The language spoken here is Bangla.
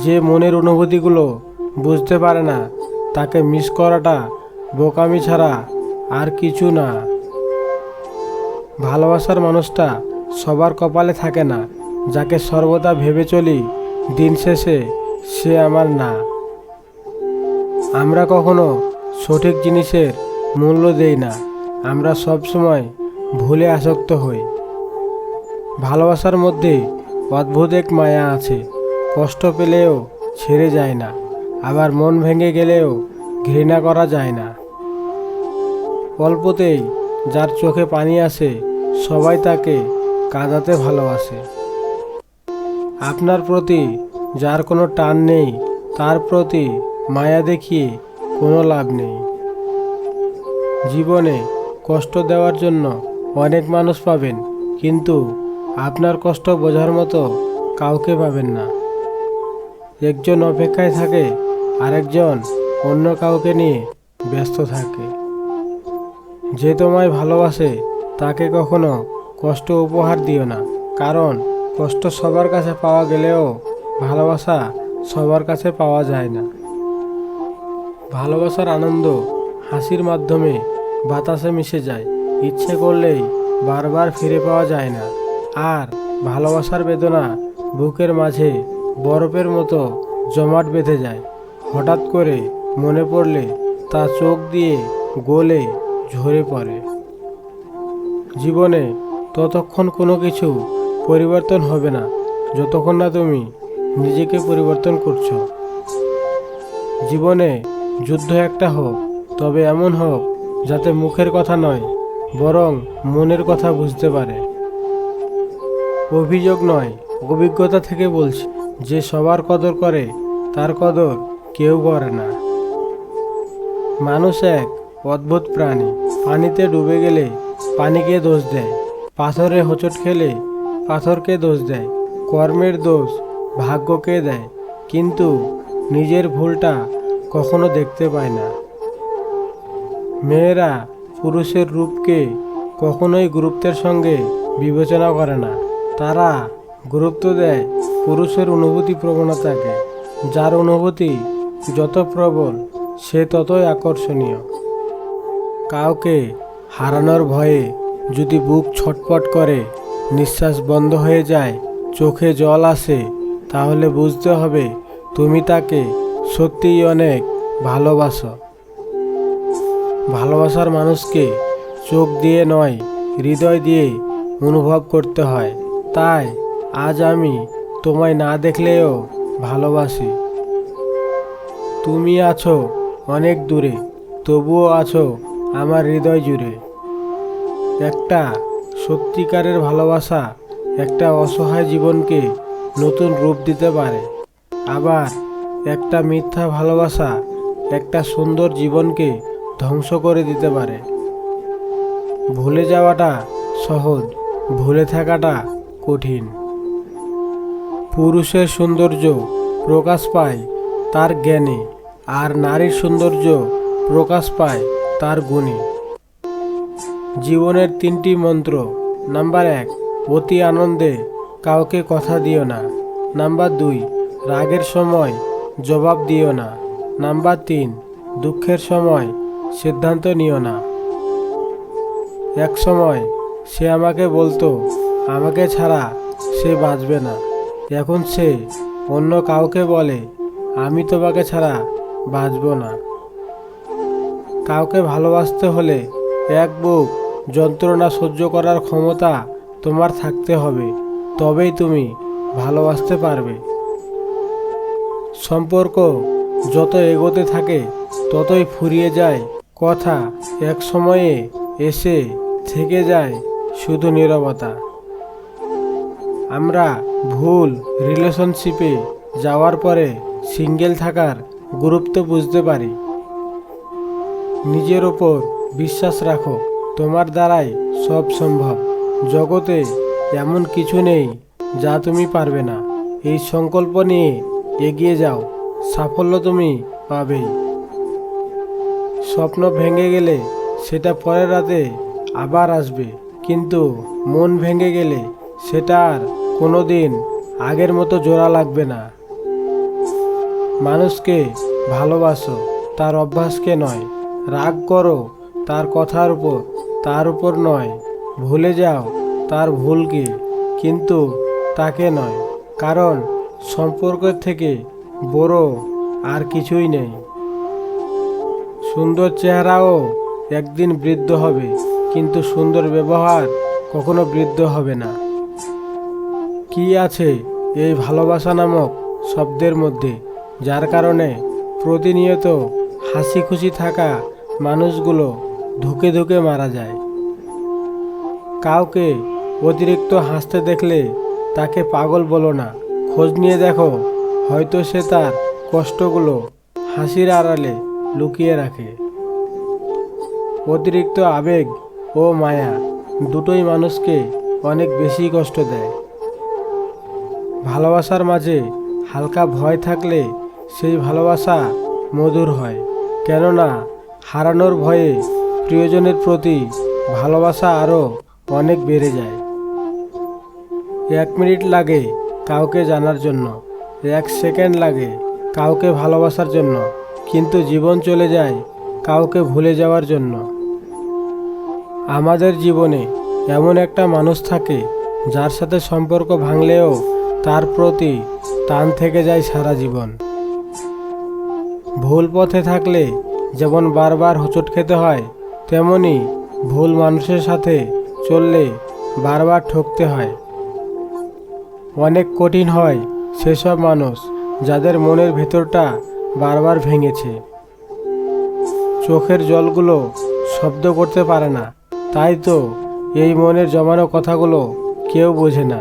যে মনের অনুভূতিগুলো বুঝতে পারে না তাকে মিস করাটা বোকামি ছাড়া আর কিছু না। ভালোবাসার মানুষটা সবার কপালে থাকে না, যাকে সর্বদা ভেবে চলি দিন শেষে সে আমার না। আমরা কখনো সঠিক জিনিসের মূল্য দেই না, আমরা সবসময় ভুলে আসক্ত হই। ভালোবাসার মধ্যে অদ্ভুত এক মায়া আছে, কষ্ট পেলেও ছেড়ে যায় না, আবার মন ভেঙে গেলেও ঘৃণা করা যায় না। অল্পতেই যার চোখে পানি আসে সবাই তাকে কাঁদাতে ভালোবাসে। আপনার প্রতি যার কোনো টান নেই তার প্রতি মায়া দেখিয়ে কোনো লাভ নেই। জীবনে কষ্ট দেওয়ার জন্য অনেক মানুষ পাবেন, কিন্তু আপনার কষ্ট বোঝার মতো কাউকে পাবেন না। একজন অপেক্ষায় থাকে, আরেকজন অন্য কাউকে নিয়ে ব্যস্ত থাকে। যে তোমায় ভালোবাসে তাকে কখনো কষ্ট উপহার দিও না, কারণ কষ্ট সবার কাছে পাওয়া গেলেও ভালোবাসা সবার কাছে পাওয়া যায় না। ভালোবাসার আনন্দ হাসির মাধ্যমে বাতাসে মিশে যায়, ইচ্ছে করলেই বারবার ফিরে পাওয়া যায় না। আর ভালোবাসার বেদনা বুকের মাঝে বরফের মতো জমাট বেঁধে যায়, হঠাৎ করে মনে পড়লে তা চোখ দিয়ে গলে ঝরে পড়ে। জীবনে ততক্ষণ কোনো কিছু পরিবর্তন হবে না যতক্ষণ না তুমি নিজেকে পরিবর্তন করছো। জীবনে যুদ্ধ একটা হোক, তবে এমন হোক যাতে মুখের কথা নয় বরং মনের কথা বুঝতে পারে। অভিযোগ নয়, অভিজ্ঞতা থেকে বলছি, যে সবার কদর করে তার কদর কেউ করে না। মানুষ এক অদ্ভুত প্রাণী, পানিতে ডুবে গেলে পানিকে দোষ দেয়, পাথরে হোঁচট খেলে পাথরকে দোষ দেয়, কর্মের দোষ ভাগ্যকে দেয়, কিন্তু নিজের ভুলটা কখনো দেখতে পায় না। মেয়েরা পুরুষের রূপকে কখনোই গুরুত্বের সঙ্গে বিবেচনা করে না, তারা গুরুত্ব দেয় পুরুষের অনুভূতি প্রবণতাকে। যার অনুভূতি যত প্রবল সে ততই আকর্ষণীয়। কাউকে হারানোর ভয়ে যদি বুক ছটফট করে, নিঃশ্বাস বন্ধ হয়ে যায়, চোখে জল আসে, তাহলে বুঝতে হবে তুমি তাকে সত্যিই অনেক ভালোবাসো। ভালোবাসার মানুষকে চোখ দিয়ে নয়, হৃদয় দিয়ে অনুভব করতে হয়। তাই আজ আমি তোমায় না দেখলেও ভালোবাসি। তুমি আছো অনেক দূরে, তবুও আছো আমার হৃদয় জুড়ে। একটা সত্যিকারের ভালোবাসা একটা অসহায় জীবনকে নতুন রূপ দিতে পারে, আবার একটা মিথ্যা ভালোবাসা একটা সুন্দর জীবনকে ধ্বংস করে দিতে পারে। ভুলে যাওয়াটা সহজ, ভুলে থাকাটা কঠিন। পুরুষের সৌন্দর্য প্রকাশ পায় তার জ্ঞানে, আর নারীর সৌন্দর্য প্রকাশ পায় তার গুণে। জীবনের তিনটি মন্ত্র: নাম্বার 1, অতি আনন্দে কাউকে কথা দিও না। নাম্বার 2, রাগের সময় জবাব দিও না। নাম্বার 3, দুঃখের সময় সিদ্ধান্ত নিও না। এক সময় সে আমাকে বলতো আমাকে ছাড়া সে বাঁচবে না, এখন সে অন্য কাউকে বলে আমি তোমাকে ছাড়া বাঁচব না। কাউকে ভালোবাসতে হলে এক বুক যন্ত্রণা সহ্য করার ক্ষমতা তোমার থাকতে হবে, তবেই তুমি ভালোবাসতে পারবে। সম্পর্ক যত এগোতে থাকে ততই ফুরিয়ে যায় কথা, এক সময়ে এসে থেকে যায় শুধু নীরবতা। আমরা ভুল রিলেশনশিপে যাওয়ার পরে সিঙ্গেল থাকার গুরুত্ব বুঝতে পারি। নিজের ওপর বিশ্বাস রাখো, তোমার দ্বারাই সব সম্ভব। জগতে এমন কিছু নেই যা তুমি পারবে না। এই সংকল্প নিয়ে এগিয়ে যাও, সাফল্য তুমি পাবেই। স্বপ্ন ভেঙে গেলে সেটা পরের রাতে আবার আসবে, কিন্তু মন ভেঙে গেলে সেটা আর কোনো দিন আগের মতো জোড়া লাগবে না। মানুষকে ভালোবাসো, তার অভ্যাসকে নয়। রাগ করো তার কথার উপর, তার উপর নয়। ভুলে যাও তার ভুলকে, কিন্তু তাকে নয়। কারণ সম্পর্কের থেকে বড় আর কিছুই নেই। সুন্দর চেহারাও একদিন বৃদ্ধ হবে, কিন্তু সুন্দর ব্যবহার কখনো বৃদ্ধ হবে না। কি আছে এই ভালোবাসা নামক শব্দের মধ্যে, যার কারণে প্রতিনিয়ত হাসি খুশি থাকা মানুষগুলো ধুকে ধুকে মারা যায়। কাউকে অতিরিক্ত হাসতে দেখলে তাকে পাগল বলো না, খোঁজ নিয়ে দেখো, হয়তো সে তার কষ্টগুলো হাসির আড়ালে লুকিয়ে রাখে। অতিরিক্ত আবেগ ও মায়া দুটোই মানুষকে অনেক বেশি কষ্ট দেয়। ভালোবাসার মাঝে হালকা ভয় থাকলে সেই ভালোবাসা মধুর হয়, কেননা হারানোর ভয়ে প্রিয়জনের প্রতি ভালোবাসা আরও অনেক বেড়ে যায়। 1 মিনিট লাগে কাউকে জানার জন্য, 1 সেকেন্ড লাগে কাউকে ভালোবাসার জন্য, কিন্তু জীবন চলে যায় কাউকে ভুলে যাওয়ার জন্য। আমাদের জীবনে এমন একটা মানুষ থাকে যার সাথে সম্পর্ক ভাঙলেও তার প্রতি টান থেকে যায় সারা জীবন। ভুল পথে থাকলে যেমন বারবার হোঁচট খেতে হয়, তেমনি ভুল মানুষের সাথে চললে বারবার ঠকতে হয়। অনেক কঠিন হয় সেসব মানুষ যাদের মনের ভেতরটা বারবার ভেঙেছে। চোখের জলগুলো শব্দ করতে পারে না, তাই তো এই মনের জমানো কথাগুলো কেউ বোঝে না।